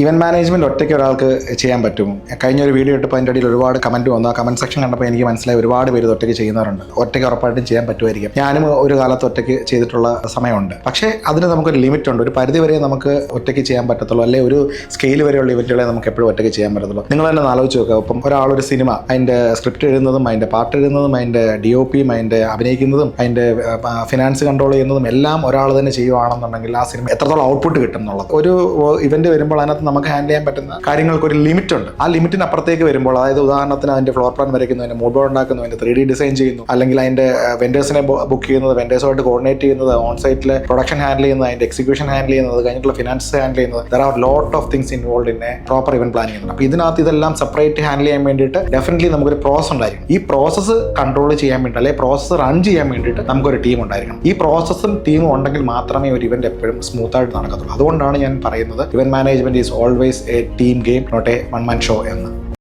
Event management ഒറ്റയ്ക്ക് ഒരാൾക്ക് ചെയ്യാൻ പറ്റും. കഴിഞ്ഞ ഒരു വീഡിയോ ഇട്ടപ്പോൾ അതിൻ്റെ ഇടയിൽ ഒരുപാട് കമന്റ് വന്നു. ആ കമന്റ് സെക്ഷൻ കണ്ടപ്പോൾ എനിക്ക് മനസ്സിലായി ഒരുപാട് പേര് ഒറ്റയ്ക്ക് ചെയ്യുന്നവരുണ്ട്. ഒറ്റയ്ക്ക് ഉറപ്പായിട്ടും ചെയ്യാൻ പറ്റുമായിരിക്കും. ഞാനും ഒരു കാലത്ത് ഒറ്റയ്ക്ക് ചെയ്തിട്ടുള്ള സമയമുണ്ട്. പക്ഷേ അതിന് നമുക്കൊരു ലിമിറ്റ് ഉണ്ട്. ഒരു പരിധി വരെ നമുക്ക് ഒറ്റയ്ക്ക് ചെയ്യാൻ പറ്റത്തുള്ളൂ, അല്ലെങ്കിൽ ഒരു സ്കെയിൽ വരെയുള്ള ഇവന്റുകളെ നമുക്ക് എപ്പോഴും ഒറ്റയ്ക്ക് ചെയ്യാൻ പറ്റത്തുള്ളൂ. നിങ്ങൾ തന്നെ ആലോചിച്ച് നോക്കുക. ഇപ്പം ഒരാളൊരു സിനിമ അതിൻ്റെ സ്ക്രിപ്റ്റ് എഴുതുന്നതും അതിൻ്റെ പാട്ട് എഴുതുന്നതും അതിൻ്റെ DOPയും അതിൻ്റെ അഭിനയിക്കുന്നതും അതിൻ്റെ ഫിനാൻസ് കൺട്രോൾ ചെയ്യുന്നതും എല്ലാം ഒരാൾ തന്നെ ചെയ്യുവാണെന്നുണ്ടെങ്കിൽ ആ സിനിമ എത്രത്തോളം ഔട്ട്പുട്ട് കിട്ടും എന്നുള്ളത്. ഒരു ഇവന്റ് വരുമ്പോൾ അതിനകത്ത് നമുക്ക് ഹാൻഡിൽ ചെയ്യാൻ പറ്റുന്ന കാര്യങ്ങൾക്ക് ഒരു ലിമിറ്റ് ഉണ്ട്. ആ ലിമിറ്റിനപ്പുറത്തേക്ക് വരുമ്പോൾ, അതായത് ഉദാഹരണത്തിന് അതിന്റെ ഫ്ലോർ പ്ലാൻ വരയ്ക്കുന്നു, അതിന്റെ മൂഡ് ബോർഡ് ഉണ്ടാക്കുന്നു, അതിന്റെ 3D ഡിസൈൻ ചെയ്യുന്നു, അല്ലെങ്കിൽ അതിന്റെ വെൻഡേഴ്സിനെ ബുക്ക് ചെയ്യുന്നത്, വെൻഡേഴ്സുമായിട്ട് കോർഡിനേറ്റ് ചെയ്യുന്നത്, ഓൺ സൈറ്റിലെ പ്രൊഡക്ഷൻ ഹാൻഡിൽ ചെയ്യുന്നത്, അതിന്റെ എക്സിക്യൂഷൻ ഹാൻഡിൽ ചെയ്യുന്നത്, അത് കഴിഞ്ഞിട്ടുള്ള ഫിനാൻസ് ഹാൻഡിൽ ചെയ്യുന്നത്, there are lot of things involve in A proper event planning ചെയ്യുന്നത്. അപ്പോൾ ഇതിനകത്ത് ഇതെല്ലാം സെപ്പറേറ്റ് ഹാൻഡിൽ ചെയ്യാൻ വേണ്ടിയിട്ട് ഡെഫിനറ്റ്ലി നമുക്കൊരു പ്രോസസ് ഉണ്ടായിരിക്കും. ഈ പ്രോസസ്സ് കൺട്രോൾ ചെയ്യാൻ വേണ്ടി, അല്ലെങ്കിൽ പ്രോസസ്സ് റൺ ചെയ്യാൻ വേണ്ടിയിട്ട് നമുക്കൊരു ടീം ഉണ്ടായിരിക്കണം. ഈ പ്രോസസ്സും ടീമും ഉണ്ടെങ്കിൽ മാത്രമേ ഒരു ഇവന്റ് എപ്പോഴും സ്മൂത്ത് ആയിട്ട് നടക്കത്തുള്ളൂ. അതുകൊണ്ടാണ് ഞാൻ പറയുന്നത് event management is always a team game, not a one man show എന്ന്.